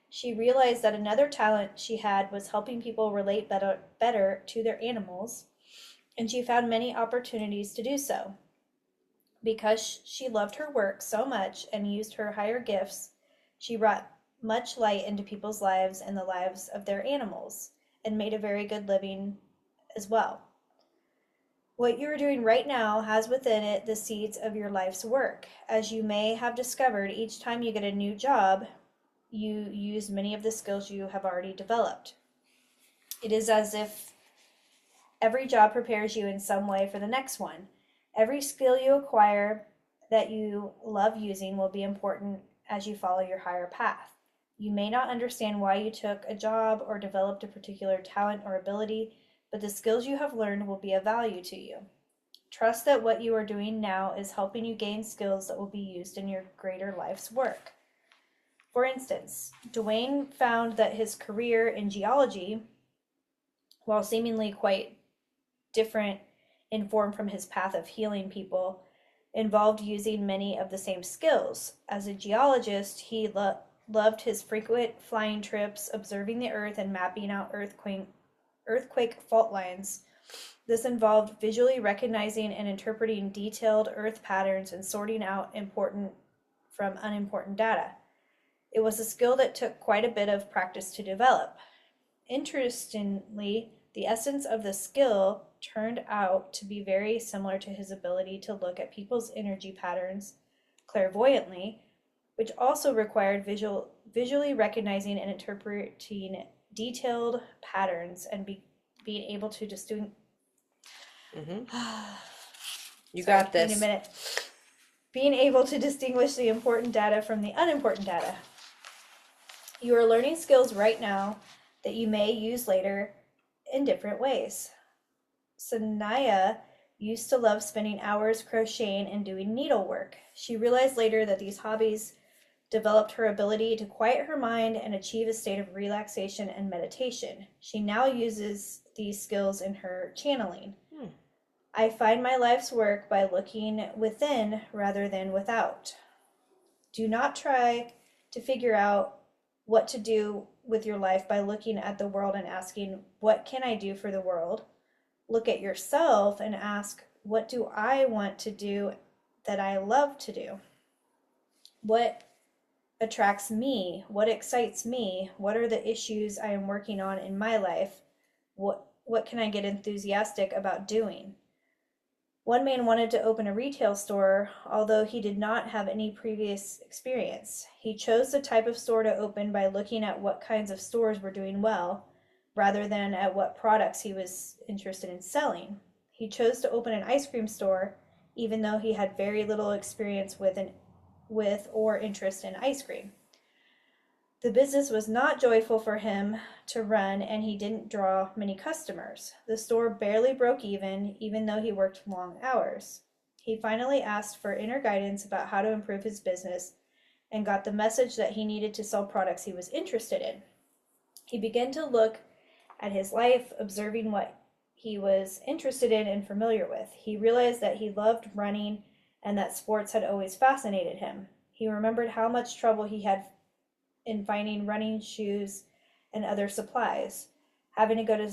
She realized that another talent she had was helping people relate better to their animals, and she found many opportunities to do so. Because she loved her work so much and used her higher gifts, she brought much light into people's lives and the lives of their animals, and made a very good living as well. What you are doing right now has within it the seeds of your life's work. As you may have discovered, each time you get a new job, you use many of the skills you have already developed. It is as if every job prepares you in some way for the next one. Every skill you acquire that you love using will be important as you follow your higher path. You may not understand why you took a job or developed a particular talent or ability, but the skills you have learned will be of value to you. Trust that what you are doing now is helping you gain skills that will be used in your greater life's work. For instance, Dwayne found that his career in geology, while seemingly quite different in form from his path of healing people, involved using many of the same skills. As a geologist, he loved his frequent flying trips, observing the earth and mapping out earthquake fault lines. This involved visually recognizing and interpreting detailed earth patterns and sorting out important from unimportant data. It was a skill that took quite a bit of practice to develop. Interestingly, the essence of the skill turned out to be very similar to his ability to look at people's energy patterns clairvoyantly, which also required visually recognizing and interpreting detailed patterns and being able to distinguish. You got this. In a minute. Being able to distinguish the important data from the unimportant data. You are learning skills right now that you may use later in different ways. Sanaya used to love spending hours crocheting and doing needlework. She realized later that these hobbies developed her ability to quiet her mind and achieve a state of relaxation and meditation. She now uses these skills in her channeling. I find my life's work by looking within rather than without. Do not try to figure out what to do with your life by looking at the world and asking, what can I do for the world? Look at yourself and ask, what do I want to do that I love to do? What attracts me? What excites me? What are the issues I am working on in my life? What can I get enthusiastic about doing? One man wanted to open a retail store, although he did not have any previous experience. He chose the type of store to open by looking at what kinds of stores were doing well, rather than at what products he was interested in selling. He chose to open an ice cream store, even though he had very little experience with or interest in ice cream. The business was not joyful for him to run, and he didn't draw many customers. The store barely broke even though he worked long hours. He finally asked for inner guidance about how to improve his business and got the message that he needed to sell products he was interested in. He began to look at his life, observing what he was interested in and familiar with. He realized that he loved running and that sports had always fascinated him. He remembered how much trouble he had in finding running shoes and other supplies, having to go to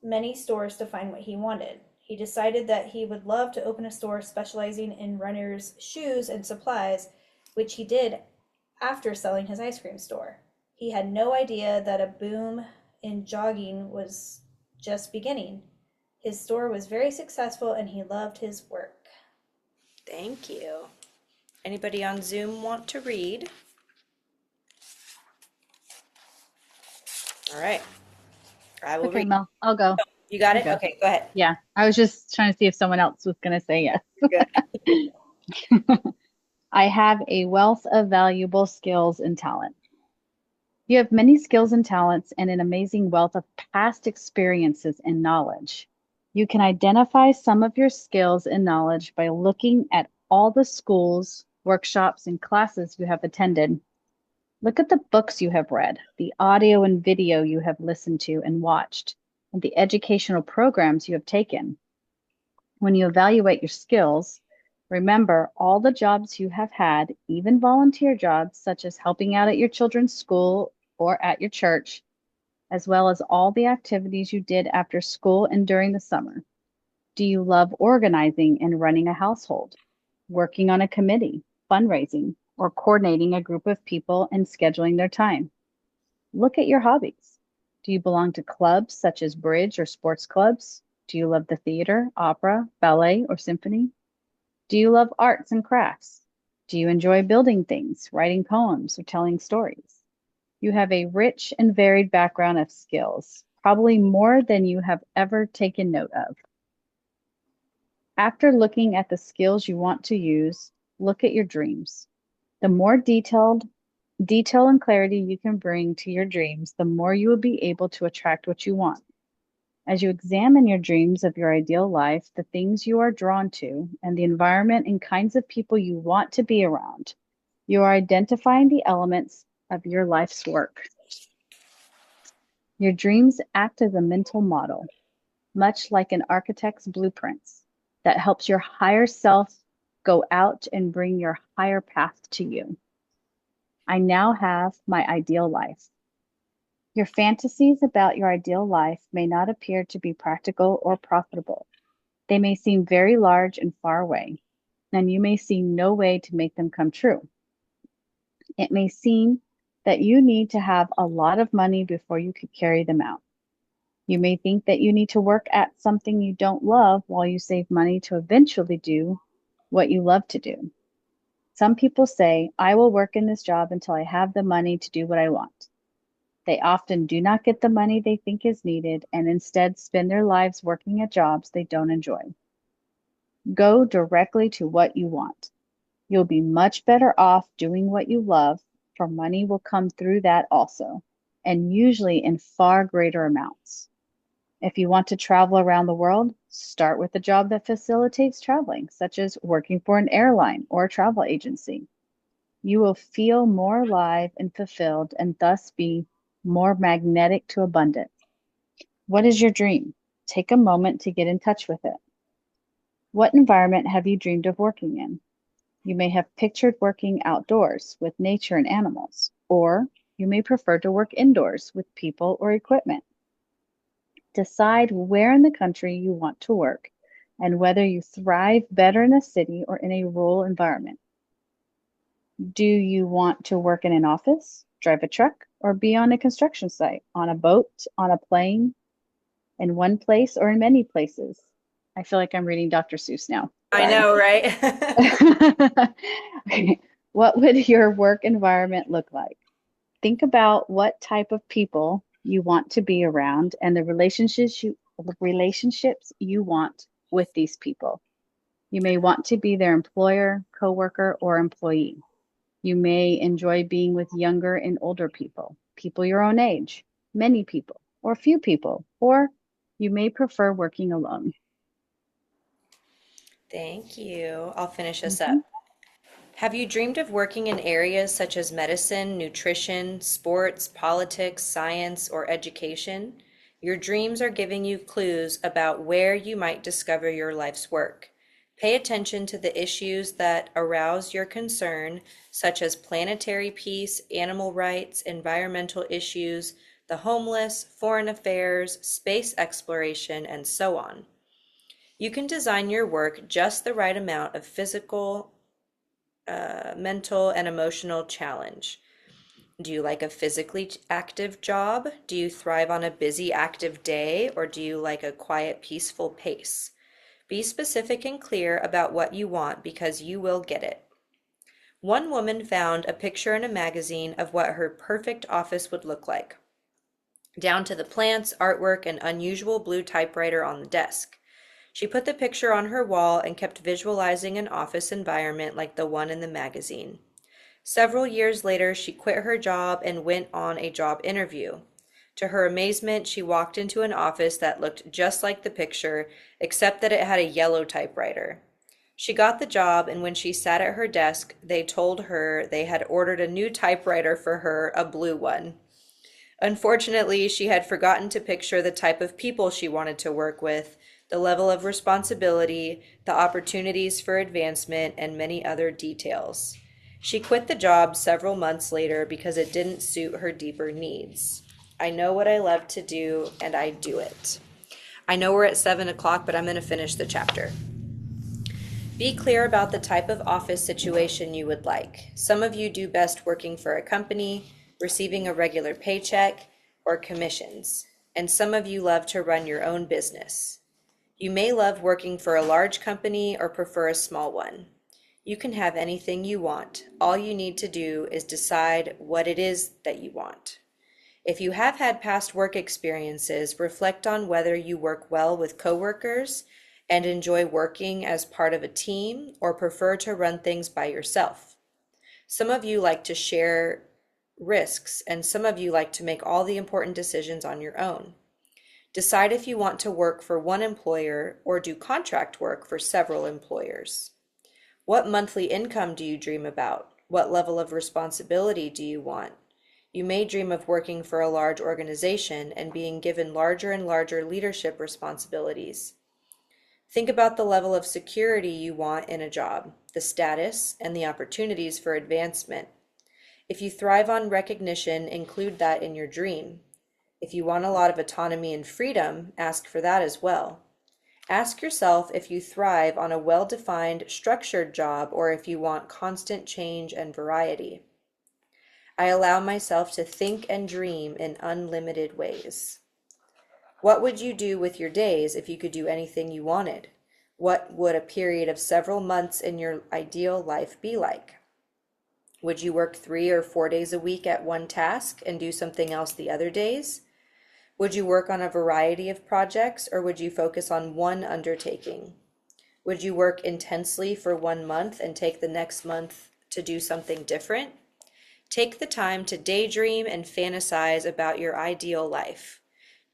many stores to find what he wanted. He decided that he would love to open a store specializing in runners' shoes and supplies, which he did after selling his ice cream store. He had no idea that a boom in jogging was just beginning. His store was very successful and he loved his work. Thank you. Anybody on Zoom want to read? All right. I will Okay, read. Mel, I'll go. You got it? Okay. Okay, go ahead. Yeah, I was just trying to see if someone else was going to say yes. Good. I have a wealth of valuable skills and talent. You have many skills and talents and an amazing wealth of past experiences and knowledge. You can identify some of your skills and knowledge by looking at all the schools, workshops, and classes you have attended. Look at the books you have read, the audio and video you have listened to and watched, and the educational programs you have taken. When you evaluate your skills, remember all the jobs you have had, even volunteer jobs such as helping out at your children's school or at your church, as well as all the activities you did after school and during the summer. Do you love organizing and running a household, working on a committee, fundraising, or coordinating a group of people and scheduling their time? Look at your hobbies. Do you belong to clubs such as bridge or sports clubs? Do you love the theater, opera, ballet, or symphony? Do you love arts and crafts? Do you enjoy building things, writing poems, or telling stories? You have a rich and varied background of skills, probably more than you have ever taken note of. After looking at the skills you want to use, look at your dreams. The more detail and clarity you can bring to your dreams, the more you will be able to attract what you want. As you examine your dreams of your ideal life, the things you are drawn to, and the environment and kinds of people you want to be around, you are identifying the elements of your life's work. Your dreams act as a mental model, much like an architect's blueprints, that helps your higher self go out and bring your higher path to you. I now have my ideal life. Your fantasies about your ideal life may not appear to be practical or profitable. They may seem very large and far away, and you may see no way to make them come true. It may seem that you need to have a lot of money before you could carry them out. You may think that you need to work at something you don't love while you save money to eventually do what you love to do. Some people say, I will work in this job until I have the money to do what I want. They often do not get the money they think is needed and instead spend their lives working at jobs they don't enjoy. Go directly to what you want. You'll be much better off doing what you love, for money will come through that also, and usually in far greater amounts. If you want to travel around the world, start with a job that facilitates traveling, such as working for an airline or a travel agency. You will feel more alive and fulfilled and thus be more magnetic to abundance. What is your dream? Take a moment to get in touch with it. What environment have you dreamed of working in? You may have pictured working outdoors with nature and animals, or you may prefer to work indoors with people or equipment. Decide where in the country you want to work and whether you thrive better in a city or in a rural environment. Do you want to work in an office, drive a truck, or be on a construction site, on a boat, on a plane, in one place or in many places? I feel like I'm reading Dr. Seuss now. I Sorry. know, right? Okay. What would your work environment look like? Think about what type of people you want to be around and the relationships you want with these people. You may want to be their employer, coworker, or employee. You may enjoy being with younger and older people, people your own age, many people, or few people, or you may prefer working alone. Thank you. I'll finish this up. Mhm. Have you dreamed of working in areas such as medicine, nutrition, sports, politics, science, or education? Your dreams are giving you clues about where you might discover your life's work. Pay attention to the issues that arouse your concern, such as planetary peace, animal rights, environmental issues, the homeless, foreign affairs, space exploration, and so on. You can design your work just the right amount of physical, mental, and emotional challenge. Do you like a physically active job? Do you thrive on a busy, active day? Or do you like a quiet, peaceful pace? Be specific and clear about what you want because you will get it. One woman found a picture in a magazine of what her perfect office would look like, down to the plants, artwork, and unusual blue typewriter on the desk. She put the picture on her wall and kept visualizing an office environment like the one in the magazine. Several years later, she quit her job and went on a job interview. To her amazement, she walked into an office that looked just like the picture, except that it had a yellow typewriter. She got the job, and when she sat at her desk, they told her they had ordered a new typewriter for her, a blue one. Unfortunately, she had forgotten to picture the type of people she wanted to work with, the level of responsibility, the opportunities for advancement, and many other details. She quit the job several months later because it didn't suit her deeper needs. I know what I love to do, and I do it. I know we're at 7 o'clock, but I'm going to finish the chapter. Be clear about the type of office situation you would like. Some of you do best working for a company, receiving a regular paycheck, or commissions, and some of you love to run your own business. You may love working for a large company or prefer a small one. You can have anything you want. All you need to do is decide what it is that you want. If you have had past work experiences, reflect on whether you work well with coworkers and enjoy working as part of a team or prefer to run things by yourself. Some of you like to share risks, and some of you like to make all the important decisions on your own. Decide if you want to work for one employer or do contract work for several employers. What monthly income do you dream about? What level of responsibility do you want? You may dream of working for a large organization and being given larger and larger leadership responsibilities. Think about the level of security you want in a job, the status, and the opportunities for advancement. If you thrive on recognition, include that in your dream. If you want a lot of autonomy and freedom, ask for that as well. Ask yourself if you thrive on a well-defined, structured job or if you want constant change and variety. I allow myself to think and dream in unlimited ways. What would you do with your days if you could do anything you wanted? What would a period of several months in your ideal life be like? Would you work 3 or 4 days a week at one task and do something else the other days? Would you work on a variety of projects or would you focus on one undertaking? Would you work intensely for 1 month and take the next month to do something different? Take the time to daydream and fantasize about your ideal life.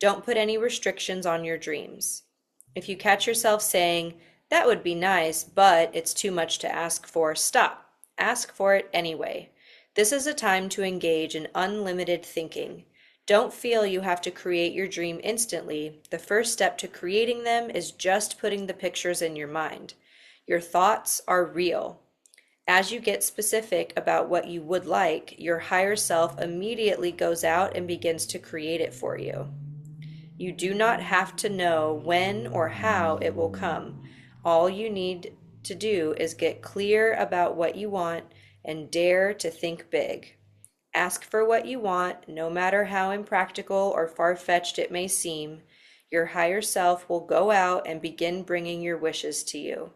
Don't put any restrictions on your dreams. If you catch yourself saying, "That would be nice, but it's too much to ask for," stop. Ask for it anyway. This is a time to engage in unlimited thinking. Don't feel you have to create your dream instantly. The first step to creating them is just putting the pictures in your mind. Your thoughts are real. As you get specific about what you would like, your higher self immediately goes out and begins to create it for you. You do not have to know when or how it will come. All you need to do is get clear about what you want and dare to think big. Ask for what you want, no matter how impractical or far-fetched it may seem. Your higher self will go out and begin bringing your wishes to you.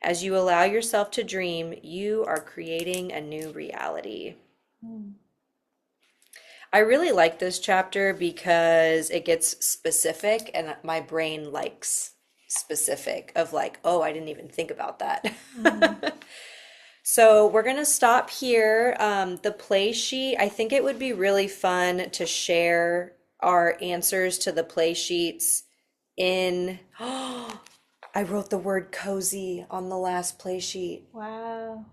As you allow yourself to dream, you are creating a new reality. I really like this chapter because it gets specific, and my brain likes specific of like, oh, I didn't even think about that. So we're gonna stop here. The play sheet, I think it would be really fun to share our answers to the play sheets in, I wrote the word cozy on the last play sheet. Wow.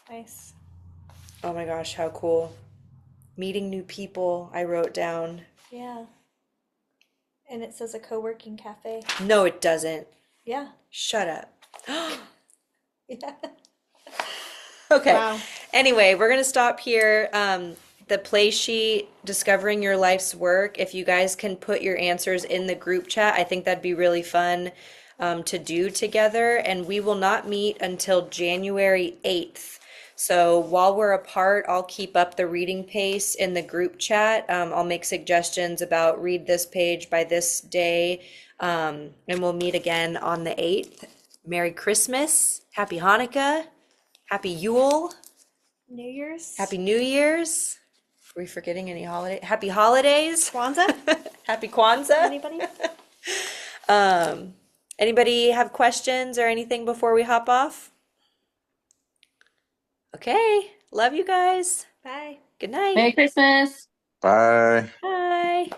Nice. Oh my gosh, how cool. Meeting new people, I wrote down. Yeah. And it says a co-working cafe. No, it doesn't. Yeah. Shut up. Yeah. Okay. Wow. Anyway, we're going to stop here. The play sheet, Discovering Your Life's Work. If you guys can put your answers in the group chat, I think that'd be really fun to do together. And we will not meet until January 8th. So while we're apart, I'll keep up the reading pace in the group chat. I'll make suggestions about read this page by this day. And we'll meet again on the 8th. Merry Christmas. Happy Hanukkah. Happy Yule. New Year's. Happy New Year's. Are we forgetting any holiday? Happy holidays. Kwanzaa. Happy Kwanzaa. Anybody? Anybody have questions or anything before we hop off? Okay. Love you guys. Bye. Good night. Merry Christmas. Bye. Bye.